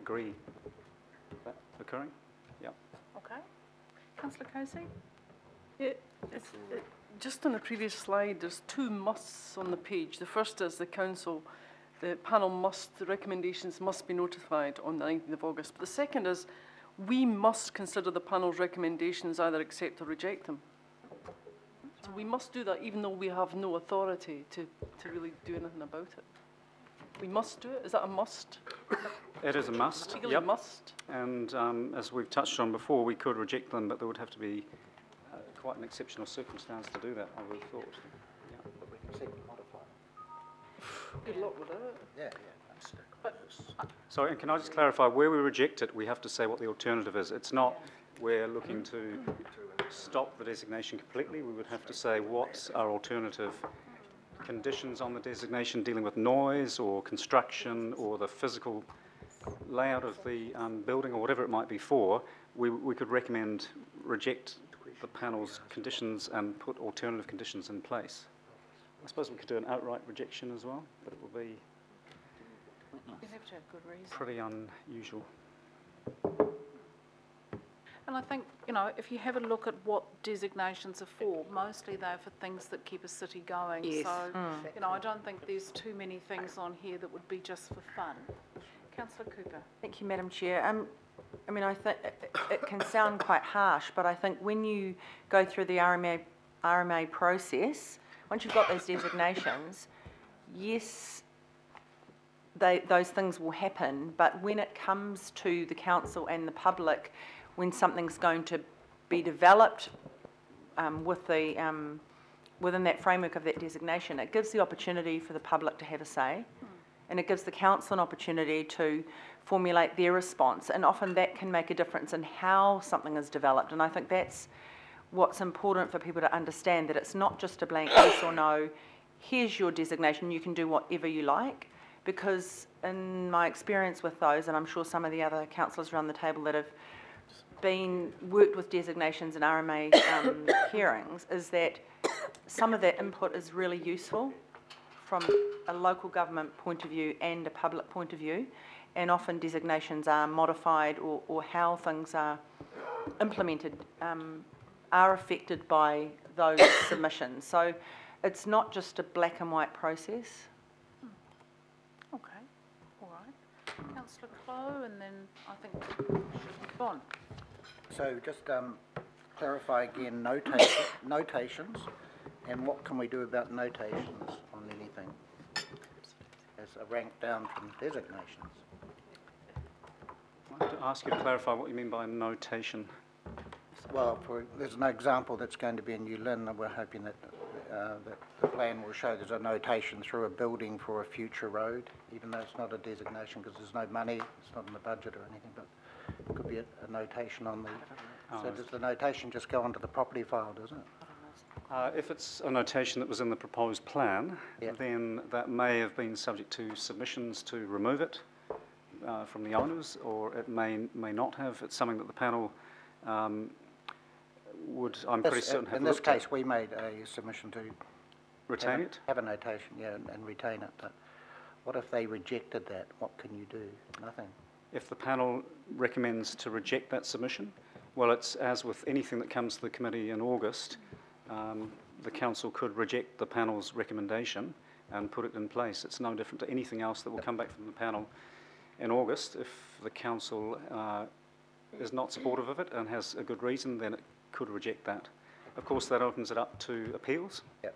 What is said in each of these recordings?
agree with that occurring. Yeah. Okay. Councillor Casey? Yeah, just on the previous slide, there's two musts on the page. The first is the panel the recommendations must be notified on the 19th of August. But the second is, we must consider the panel's recommendations, either accept or reject them. So we must do that even though we have no authority to really do anything about it. We must do it. Is that a must? It is a must. Legally yep. must. And as we've touched on before, we could reject them, but there would have to be quite an exceptional circumstance to do that, I would have thought. Yeah. But we can seek to modify. Good luck with that. Yeah. Sorry, and can I just clarify, where we reject it, we have to say what the alternative is. It's not we're looking to stop the designation completely. We would have to say what are alternative conditions on the designation dealing with noise or construction or the physical layout of the building or whatever it might be for. We could recommend reject the panel's conditions and put alternative conditions in place. I suppose we could do an outright rejection as well, but it will be You have to have good reason. pretty unusual. And I think, you know, if you have a look at what designations are for, mostly they're for things that keep a city going. Yes. So, you know, I don't think there's too many things on here that would be just for fun. Councillor Cooper. Thank you, Madam Chair. I mean, I think it can sound quite harsh, but I think when you go through the RMA process, once you've got those designations, yes, those things will happen, but when it comes to the council and the public, when something's going to be developed within that framework of that designation, it gives the opportunity for the public to have a say, and it gives the council an opportunity to formulate their response, and often that can make a difference in how something is developed. And I think that's what's important for people to understand, that it's not just a blank yes or no, here's your designation, you can do whatever you like, because in my experience with those, and I'm sure some of the other councillors around the table that have worked with designations and RMA hearings, is that some of that input is really useful from a local government point of view and a public point of view, and often designations are modified or how things are implemented are affected by those submissions. So it's not just a black and white process. Okay, all right. Councillor Clow, and then I think we should move on. So just clarify again, notations, and what can we do about notations on anything as a rank down from designations? I'd like to ask you to clarify what you mean by notation. Well, there's an example that's going to be in New Lynn, and we're hoping that that the plan will show there's a notation through a building for a future road, even though it's not a designation because there's no money, it's not in the budget or anything, but it could be a notation on the... So does the notation just go onto the property file, does it? If it's a notation that was in the proposed plan, Yep. then that may have been subject to submissions to remove it from the owners, or it may not have. It's something that the panel would, I'm pretty certain, have in this looked at. case, we made a submission to Retain it? have a notation, yeah, and retain it. But what if they rejected that? What can you do? Nothing. If the panel recommends to reject that submission, well, it's as with anything that comes to the committee in August, the council could reject the panel's recommendation and put it in place. It's no different to anything else that will come back from the panel in August. If the council is not supportive of it and has a good reason, then it could reject that. Of course, that opens it up to appeals. Yep.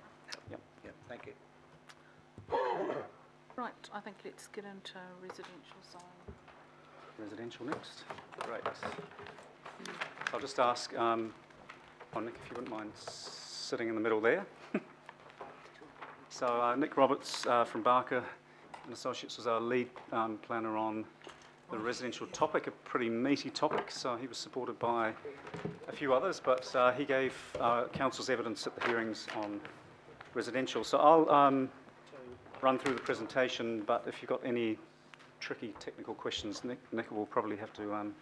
Yep. Yep. Thank you. Right, I think let's get into residential zone. Residential next. Great. I'll just ask, Nick, if you wouldn't mind sitting in the middle there. So Nick Roberts from Barker and Associates was our lead planner on the residential topic, a pretty meaty topic. So he was supported by a few others, but he gave council's evidence at the hearings on residential. So I'll run through the presentation, but if you've got any tricky technical questions, Nick will probably have to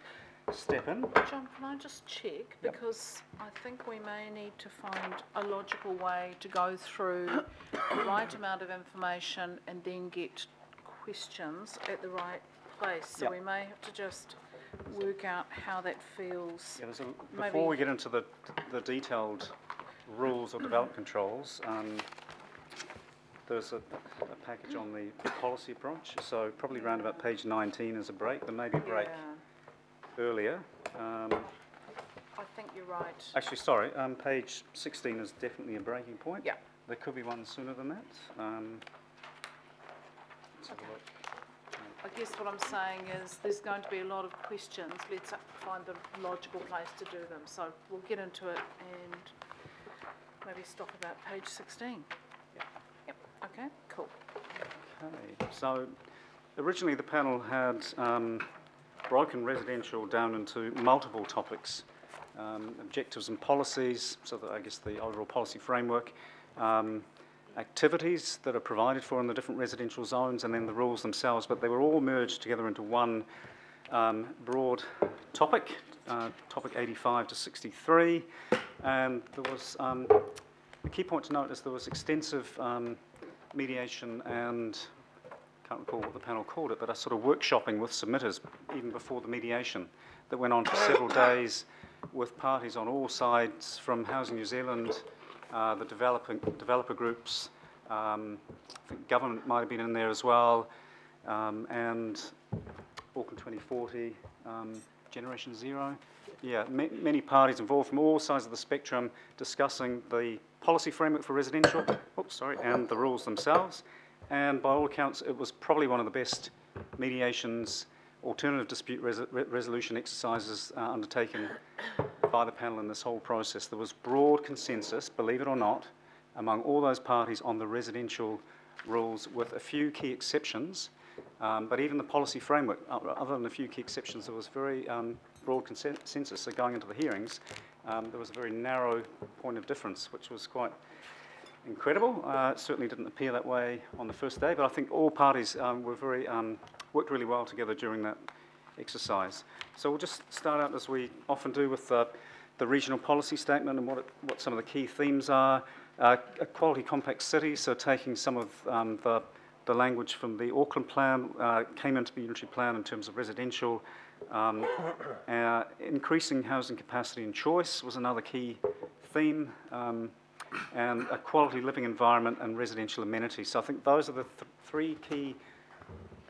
step in. John, can I just check? Yep. Because I think we may need to find a logical way to go through the right amount of information and then get questions at the right place, so Yep. we may have to just work out how that feels. Yeah, Maybe- before we get into the detailed rules or development controls, there's a package on the policy approach, so probably around about page 19 is a break. There may be a break Yeah, earlier. I think you're right. Actually, sorry, page 16 is definitely a breaking point. Yeah. There could be one sooner than that. Let's have a look. I guess what I'm saying is there's going to be a lot of questions. Let's find the logical place to do them. So we'll get into it and maybe stop about page 16. Yep, okay, cool. Okay, so originally the panel had broken residential down into multiple topics, objectives and policies, so that I guess the overall policy framework, activities that are provided for in the different residential zones, and then the rules themselves, but they were all merged together into one broad topic, topic 85 to 63, and there was, the key point to note is there was extensive mediation and, can't recall what the panel called it, but a sort of workshopping with submitters even before the mediation that went on for several days with parties on all sides, from Housing New Zealand, the developer groups, I think government might have been in there as well, and Auckland 2040, Generation Zero. Yeah, many parties involved from all sides of the spectrum discussing the policy framework for residential, and the rules themselves. And by all accounts, it was probably one of the best mediations, alternative dispute resolution exercises undertaken by the panel in this whole process. There was broad consensus, believe it or not, among all those parties on the residential rules, with a few key exceptions. But even the policy framework, other than a few key exceptions, there was very broad consensus. So going into the hearings, there was a very narrow point of difference, which was quite incredible. It certainly didn't appear that way on the first day, but I think all parties were worked really well together during that exercise. So we'll just start out, as we often do, with the regional policy statement and what some of the key themes are. A quality compact city, so taking some of the language from the Auckland plan came into the unitary plan in terms of residential. Increasing housing capacity and choice was another key theme, and a quality living environment and residential amenities. So I think those are the three key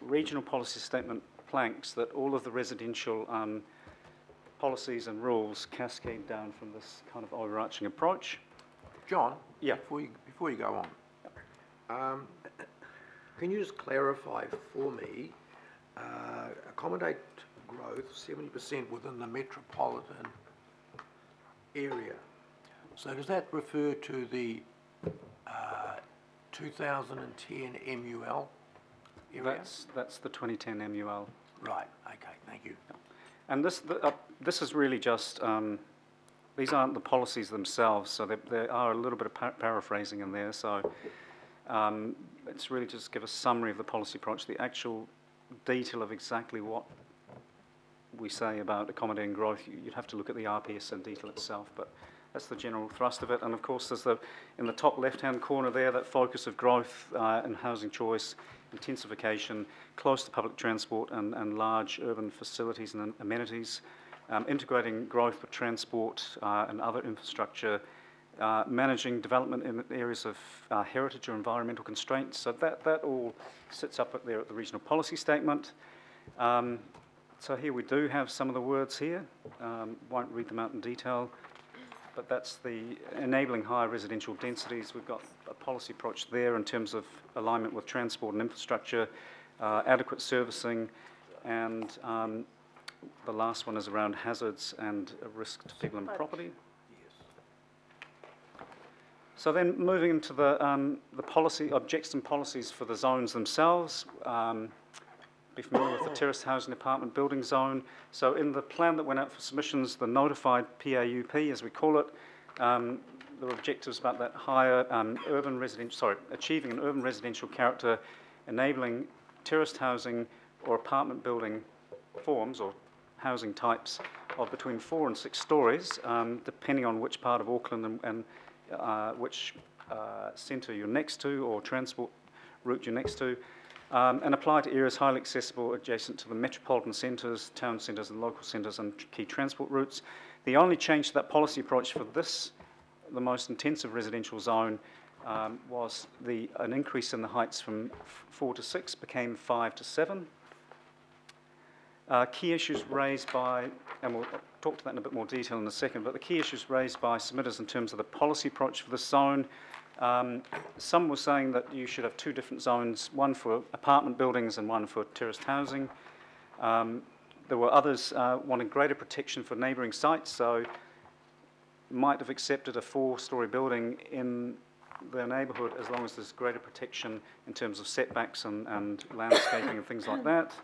regional policy statement planks that all of the residential policies and rules cascade down from this kind of overarching approach. John, Yeah. before you go on, can you just clarify for me, accommodate growth 70% within the metropolitan area? So does that refer to the 2010 MUL area? That's the 2010 MUL. Right, okay, thank you. And this is really just, these aren't the policies themselves, so there are a little bit of paraphrasing in there, so it's really just give a summary of the policy approach. The actual detail of exactly what we say about accommodating growth, you'd have to look at the RPS in detail itself, but that's the general thrust of it. And of course, there's in the top left-hand corner there, that focus of growth and housing choice, intensification, close to public transport and large urban facilities and amenities, integrating growth with transport and other infrastructure, managing development in areas of heritage or environmental constraints. So that all sits up there at the regional policy statement. So here we do have some of the words here. Won't read them out in detail, but that's the enabling higher residential densities. We've got a policy approach there in terms of alignment with transport and infrastructure, adequate servicing, and the last one is around hazards and risk to people and property. So then moving into the policy objectives and policies for the zones themselves. Be familiar with the terraced housing apartment building zone. So in the plan that went out for submissions, the notified PAUP, as we call it, there were objectives about that higher achieving an urban residential character, enabling terraced housing or apartment building forms or housing types of between 4 and 6 stories, depending on which part of Auckland and which centre you're next to or transport route you're next to. and apply to areas highly accessible adjacent to the metropolitan centres, town centres and local centres and key transport routes. The only change to that policy approach for this, the most intensive residential zone, was an increase in the heights from 4 to 6 became 5 to 7. Key issues raised by, and we'll talk to that in a bit more detail in a second, but the key issues raised by submitters in terms of the policy approach for this zone. Some were saying that you should have 2 different zones, one for apartment buildings and one for terraced housing. There were others wanting greater protection for neighbouring sites, so might have accepted a 4-storey building in their neighbourhood as long as there's greater protection in terms of setbacks and landscaping and things like that.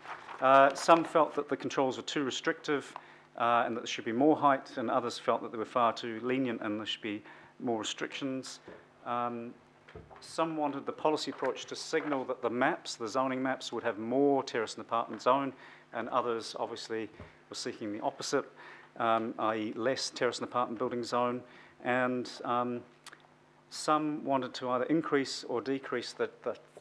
Some felt that the controls were too restrictive and that there should be more height, and others felt that they were far too lenient and there should be more restrictions. Some wanted the policy approach to signal that the zoning maps, would have more terrace and apartment zone, and others obviously were seeking the opposite, i.e. less terrace and apartment building zone, and some wanted to either increase or decrease the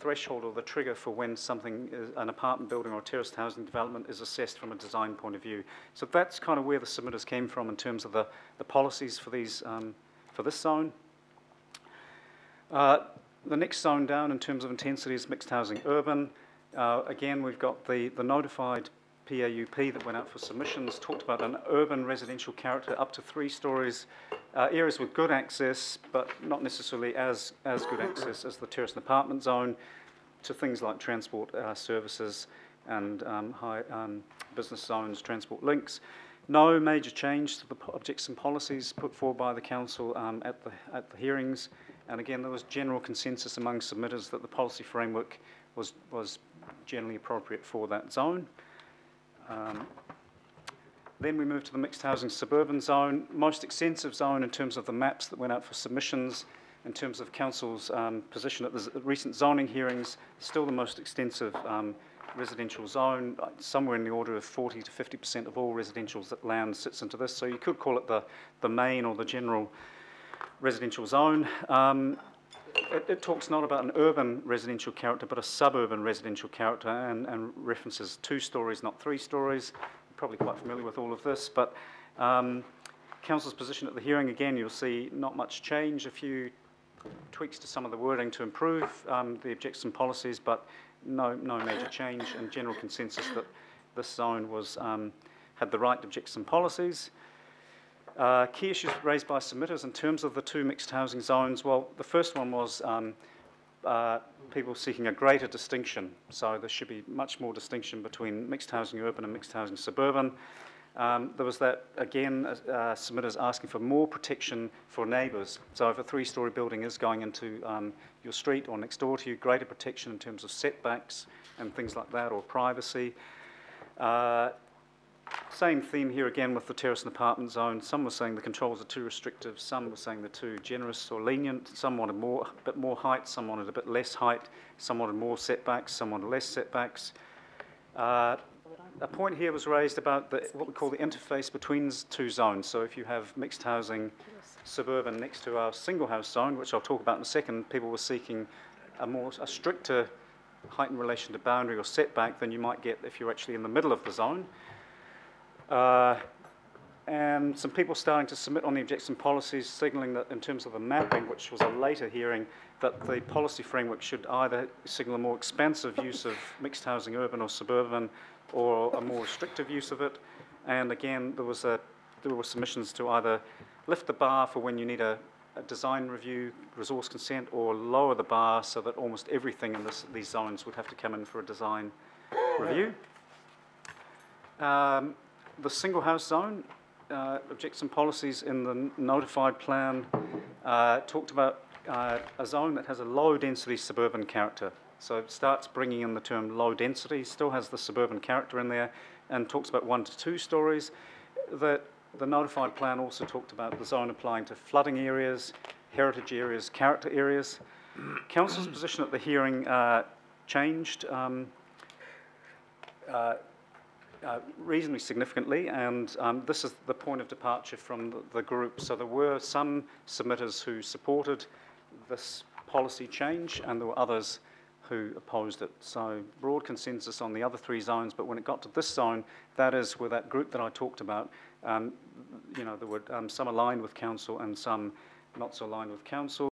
threshold or the trigger for when something is an apartment building or terraced housing development is assessed from a design point of view. So that's kind of where the submitters came from in terms of the policies for these for this zone. The next zone down in terms of intensity is mixed housing urban. Again, we've got the notified PAUP that went out for submissions, talked about an urban residential character up to 3 stories, areas with good access, but not necessarily as good access as the terrace and apartment zone, to things like transport services and high business zones, transport links. No major change to the objects and policies put forward by the council at the hearings, and again there was general consensus among submitters that the policy framework was generally appropriate for that zone. Then we move to the mixed housing suburban zone, most extensive zone in terms of the maps that went out for submissions, in terms of council's position at the recent zoning hearings, still the most extensive residential zone, somewhere in the order of 40 to 50% of all residential land sits into this, so you could call it the main or the general residential zone. It talks not about an urban residential character, but a suburban residential character, and references 2 stories, not 3 stories. You're probably quite familiar with all of this, but council's position at the hearing, again, you'll see not much change, a few tweaks to some of the wording to improve the objectives and policies, but no major change, and general consensus that this zone had the right objectives and policies. Key issues raised by submitters in terms of the 2 mixed housing zones. Well, the first one was people seeking a greater distinction. So there should be much more distinction between mixed housing urban and mixed housing suburban. There was that, again, submitters asking for more protection for neighbours. So if a 3-storey building is going into your street or next door to you, greater protection in terms of setbacks and things like that, or privacy. Same theme here again with the terrace and apartment zone. Some were saying the controls are too restrictive, some were saying they're too generous or lenient, some wanted a bit more height, some wanted a bit less height, some wanted more setbacks, some wanted less setbacks. A point here was raised about what we call the interface between 2 zones. So if you have mixed housing suburban next to our single house zone, which I'll talk about in a second, people were seeking a stricter height in relation to boundary or setback than you might get if you're actually in the middle of the zone. And some people starting to submit on the objectives and policies, signalling that in terms of the mapping, which was a later hearing, that the policy framework should either signal a more expansive use of mixed housing urban or suburban, or a more restrictive use of it. And again, there were submissions to either lift the bar for when you need a design review, resource consent, or lower the bar so that almost everything in these zones would have to come in for a design review. The single house zone, objectives and policies in the notified plan talked about a zone that has a low density suburban character. So it starts bringing in the term low density, still has the suburban character in there, and talks about 1 to 2 stories. The notified plan also talked about the zone applying to flooding areas, heritage areas, character areas. Council's position at the hearing changed reasonably significantly, and this is the point of departure from the group. So there were some submitters who supported this policy change, and there were others who opposed it. So broad consensus on the other 3 zones, but when it got to this zone, that is where that group that I talked about, you know, there were some aligned with council and some not so aligned with council.